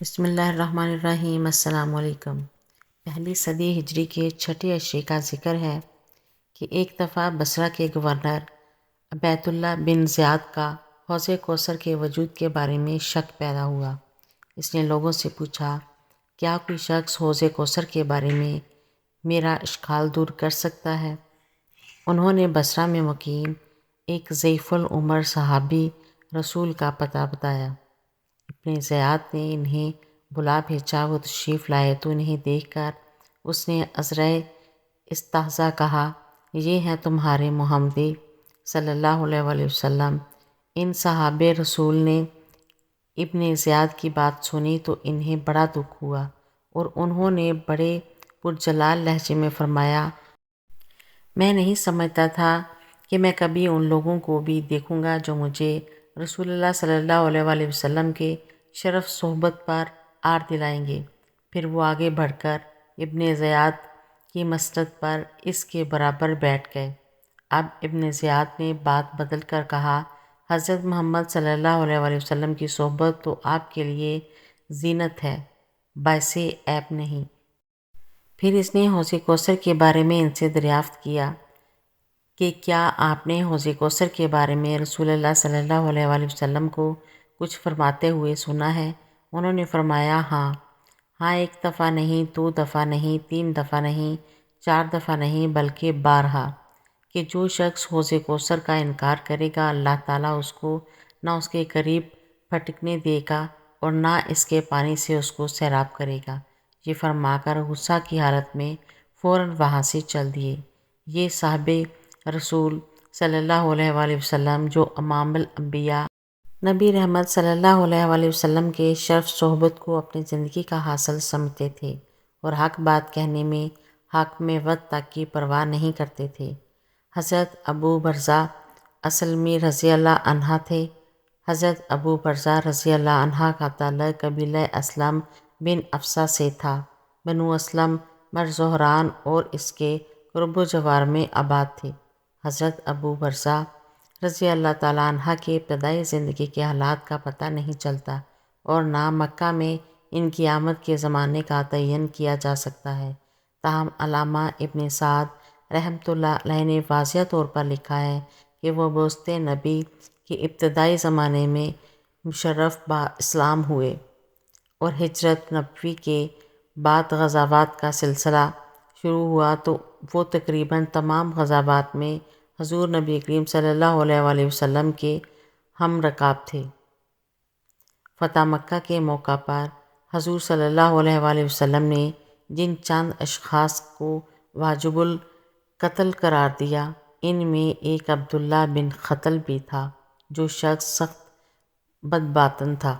بسم اللہ الرحمن الرحیم۔ السلام علیکم۔ پہلی صدی ہجری کے چھٹے عشرے کا ذکر ہے کہ ایک دفعہ بصرہ کے گورنر عبید اللہ بن زیاد کا حوض کوثر کے وجود کے بارے میں شک پیدا ہوا۔ اس نے لوگوں سے پوچھا، کیا کوئی شخص حوض کوثر کے بارے میں میرا اشکال دور کر سکتا ہے؟ انہوں نے بصرہ میں مقیم ایک ضعیف العمر صحابی رسول کا پتہ بتایا۔ ابن زیاد نے انہیں بلا بھیجا۔ وہ تشریف لائے تو انہیں دیکھ کر اس نے عذرِ استہزاء کہا، یہ ہیں تمہارے محمدی صلی اللہ علیہ وآلہ وسلم۔ ان صحابہ رسول نے ابن زیاد کی بات سنی تو انہیں بڑا دکھ ہوا اور انہوں نے بڑے پرجلال لہجے میں فرمایا، میں نہیں سمجھتا تھا کہ میں کبھی ان لوگوں کو بھی دیکھوں گا جو مجھے رسول اللہ صلی اللہ علیہ وآلہ وسلم کے شرف صحبت پر آر دلائیں گے۔ پھر وہ آگے بڑھ کر ابن زیاد کی مسند پر اس کے برابر بیٹھ گئے۔ اب ابن زیاد نے بات بدل کر کہا، حضرت محمد صلی اللہ علیہ وآلہ وسلم کی صحبت تو آپ کے لیے زینت ہے، باعث عیب نہیں۔ پھر اس نے حوض کوثر کے بارے میں ان سے دریافت کیا کہ کیا آپ نے حوض کوثر کے بارے میں رسول اللہ صلی اللہ علیہ وآلہ وسلم کو کچھ فرماتے ہوئے سنا ہے؟ انہوں نے فرمایا، ہاں، ایک دفعہ نہیں، 2 دفعہ نہیں، 3 دفعہ نہیں، 4 دفعہ نہیں، بلکہ بارہا، کہ جو شخص حوض کوثر کا انکار کرے گا اللہ تعالیٰ اس کو نہ اس کے قریب پھٹکنے دے گا اور نہ اس کے پانی سے اس کو سیراب کرے گا۔ یہ فرما کر غصہ کی حالت میں فوراً وہاں سے چل دیے۔ یہ صحابہ رسول صلی اللہ علیہ وآلہ وسلم جو امام الانبیاء نبی رحمت صلی اللہ علیہ وآلہ وسلم کے شرف صحبت کو اپنی زندگی کا حاصل سمجھتے تھے اور حق بات کہنے میں حق میں وقت تک کی پرواہ نہیں کرتے تھے۔ حضرت ابو برزہ اسلمی رضی اللہ عنہ تھے۔ حضرت ابو برزہ رضی اللہ عنہ کا تعلق قبیلہ اسلم بن افسا سے تھا۔ بنو اسلم مرزہران اور اس کے قرب و جوار میں آباد تھے۔ حضرت ابو برزہ رضی اللہ تعالیٰ عنہ کے ابتدائی زندگی کے حالات کا پتہ نہیں چلتا اور نہ مکہ میں ان کی آمد کے زمانے کا تعین کیا جا سکتا ہے۔ تاہم علامہ ابن سعد رحمۃ اللہ علیہ نے واضح طور پر لکھا ہے کہ وہ بعثت نبی کے ابتدائی زمانے میں مشرف با اسلام ہوئے اور ہجرت نبوی کے بعد غزوات کا سلسلہ شروع ہوا تو وہ تقریباً تمام غزوات میں حضور نبی کریم صلی اللہ علیہ وآلہ وسلم کے ہم رکاب تھے۔ فتح مکہ کے موقع پر حضور صلی اللہ علیہ وآلہ وسلم نے جن چند اشخاص کو واجب القتل قرار دیا، ان میں ایک عبداللہ بن خطل بھی تھا، جو شخص سخت بدباطن تھا۔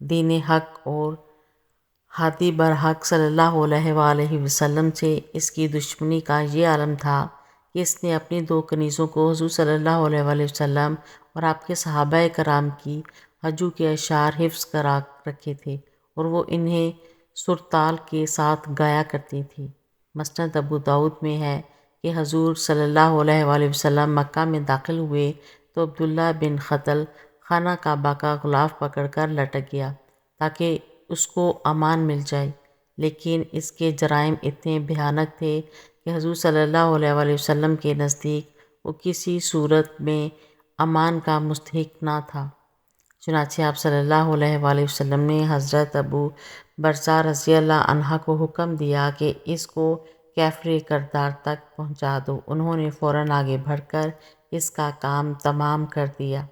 دین حق اور ہادی برحق صلی اللہ علیہ وآلہ وسلم سے اس کی دشمنی کا یہ عالم تھا کہ اس نے اپنی 2 کنیزوں کو حضور صلی اللہ علیہ وآلہ وسلم اور آپ کے صحابہ کرام کی ہجو کے اشعار حفظ کرا رکھے تھے اور وہ انہیں سرتال کے ساتھ گایا کرتی تھی۔ مسند ابو داؤد میں ہے کہ حضور صلی اللہ علیہ وآلہ وسلم مکہ میں داخل ہوئے تو عبداللہ بن خطل خانہ کعبہ کا غلاف پکڑ کر لٹک گیا تاکہ اس کو امان مل جائے، لیکن اس کے جرائم اتنے بھیانک تھے کہ حضور صلی اللہ علیہ وآلہ وسلم کے نزدیک وہ کسی صورت میں امان کا مستحق نہ تھا۔ چنانچہ آپ صلی اللہ علیہ وآلہ وسلم نے حضرت ابو برزہ رضی اللہ عنہ کو حکم دیا کہ اس کو کیفر کردار تک پہنچا دو۔ انہوں نے فوراً آگے بڑھ کر اس کا کام تمام کر دیا۔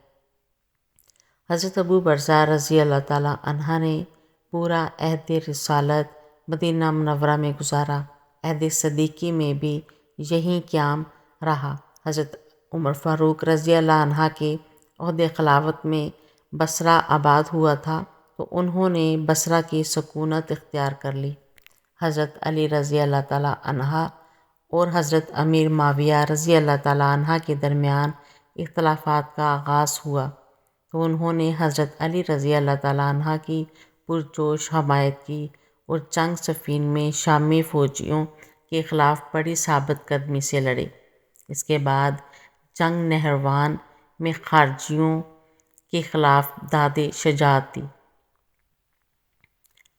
حضرت ابو برزہ رضی اللہ تعالیٰ عنہ نے پورا عہد رسالت مدینہ منورہ میں گزارا۔ عہد صدیقی میں بھی یہی قیام رہا۔ حضرت عمر فاروق رضی اللہ عنہ کے عہد خلافت میں بصرہ آباد ہوا تھا تو انہوں نے بصرہ کی سکونت اختیار کر لی۔ حضرت علی رضی اللہ تعالیٰ عنہ اور حضرت امیر معاویہ رضی اللہ تعالیٰ عنہ کے درمیان اختلافات کا آغاز ہوا تو انہوں نے حضرت علی رضی اللہ تعالیٰ عنہ کی پرجوش حمایت کی اور جنگ صفین میں شامی فوجیوں کے خلاف بڑی ثابت قدمی سے لڑے۔ اس کے بعد جنگ نہروان میں خارجیوں کے خلاف داد شجاعت دی۔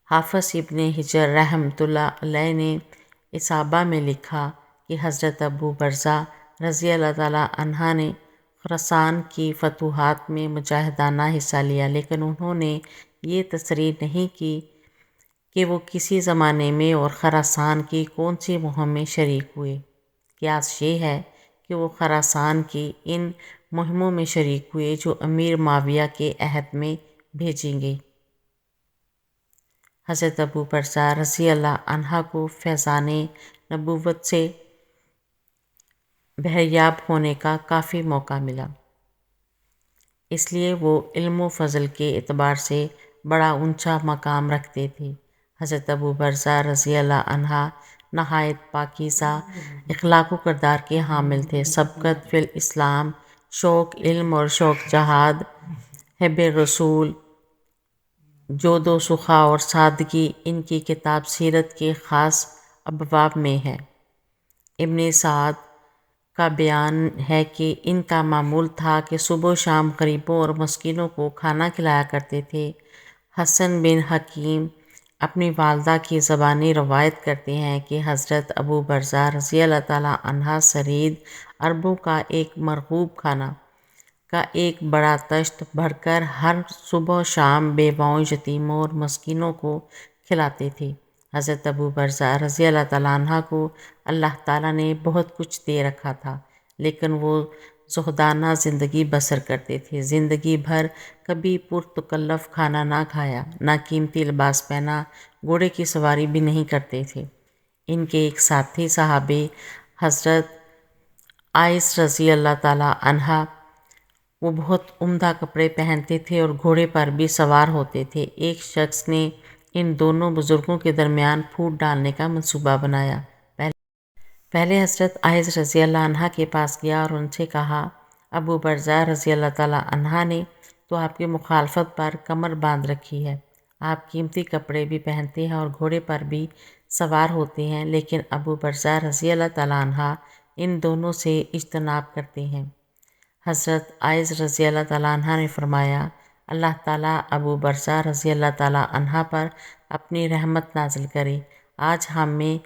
حافظ ابن حجر رحمۃ اللہ علیہ نے اصابہ میں لکھا کہ حضرت ابو برزہ رضی اللہ تعالیٰ عنہ نے خراسان کی فتوحات میں مجاہدانہ حصہ لیا، لیکن انہوں نے یہ تصریح نہیں کی کہ وہ کسی زمانے میں اور خراسان کی کون سی مہم میں شریک ہوئے۔ قیاس یہ ہے کہ وہ خراسان کی ان مہموں میں شریک ہوئے جو امیر معاویہ کے عہد میں بھیجی گئیں۔ حضرت ابو برزہ رضی اللہ عنہ کو فیضان نبوت سے بہریاب ہونے کا کافی موقع ملا، اس لیے وہ علم و فضل کے اعتبار سے بڑا اونچا مقام رکھتے تھے۔ حضرت ابو برزہ رضی اللہ عنہ نہایت پاکیزہ اخلاق و کردار کے حامل تھے۔ سبقت فی الاسلام، شوق علم اور شوق جہاد، حب رسول، جود و سخا اور سادگی ان کی کتاب سیرت کے خاص ابواب میں ہے۔ ابن سعد کا بیان ہے کہ ان کا معمول تھا کہ صبح و شام غریبوں اور مسکینوں کو کھانا کھلایا کرتے تھے۔ حسن بن حکیم اپنی والدہ کی زبانی روایت کرتے ہیں کہ حضرت ابو برزہ رضی اللہ تعالیٰ عنہ سرید عربوں کا ایک مرغوب کھانا کا ایک بڑا تشت بھر کر ہر صبح و شام بیواؤں، یتیموں اور مسکینوں کو کھلاتے تھے۔ حضرت ابو برزہ رضی اللہ تعالیٰ عنہ کو اللہ تعالیٰ نے بہت کچھ دے رکھا تھا، لیکن وہ زہدانہ زندگی بسر کرتے تھے۔ زندگی بھر کبھی پرتکلف کھانا نہ کھایا، نہ قیمتی لباس پہنا، گھوڑے کی سواری بھی نہیں کرتے تھے۔ ان کے ایک ساتھی صحابی حضرت عائص رضی اللہ تعالیٰ عنہ، وہ بہت عمدہ کپڑے پہنتے تھے اور گھوڑے پر بھی سوار ہوتے تھے۔ ایک شخص نے ان دونوں بزرگوں کے درمیان پھوٹ ڈالنے کا منصوبہ بنایا۔ پہلے حضرت عائص رضی اللہ عنہ کے پاس گیا اور ان سے کہا، ابو برزہ رضی اللہ تعالیٰ عنہ نے تو آپ کی مخالفت پر کمر باندھ رکھی ہے، آپ قیمتی کپڑے بھی پہنتے ہیں اور گھوڑے پر بھی سوار ہوتے ہیں، لیکن ابو برزہ رضی اللہ تعالیٰ عنہ ان دونوں سے اجتناب کرتے ہیں۔ حضرت عائص رضی اللہ تعالیٰ عنہ نے فرمایا، اللہ تعالیٰ ابو برزہ رضی اللہ تعالیٰ عنہ پر اپنی رحمت نازل کرے، آج ہم میں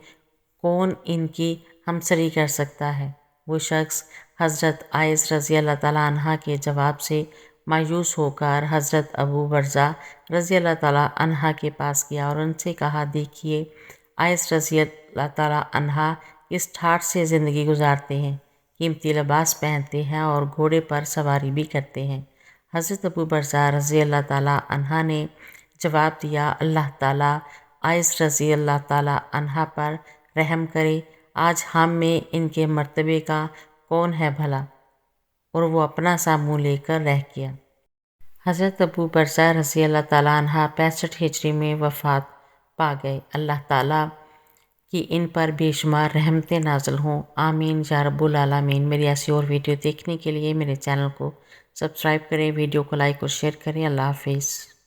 کون ان کی ہمسری کر سکتا ہے؟ وہ شخص حضرت عائص رضی اللہ تعالیٰ عنہ کے جواب سے مایوس ہو کر حضرت ابو برزہ رضی اللہ تعالیٰ عنہ کے پاس گیا اور ان سے کہا، دیکھیے عائص رضی اللہ تعالیٰ عنہ کس ٹھاٹھ سے زندگی گزارتے ہیں، قیمتی لباس پہنتے ہیں اور گھوڑے پر سواری بھی کرتے ہیں۔ حضرت ابو برزہ رضی اللہ تعالیٰ عنہ نے جواب دیا، اللہ تعالیٰ عائص رضی اللہ تعالیٰ عنہ پر رحم کرے، آج ہم میں ان کے مرتبے کا کون ہے بھلا؟ اور وہ اپنا سا منہ لے کر رہ گیا۔ حضرت ابو برزہ رضی اللہ تعالیٰ عنہ 65 ہجری میں وفات پا گئے۔ اللہ تعالیٰ کی ان پر بے شمار رحمتیں نازل ہوں، آمین یا رب العالمین۔ میری ایسی اور ویڈیو دیکھنے کے لیے میرے چینل کو سبسکرائب کریں، ویڈیو کو لائک اور شیئر کریں۔ اللہ حافظ۔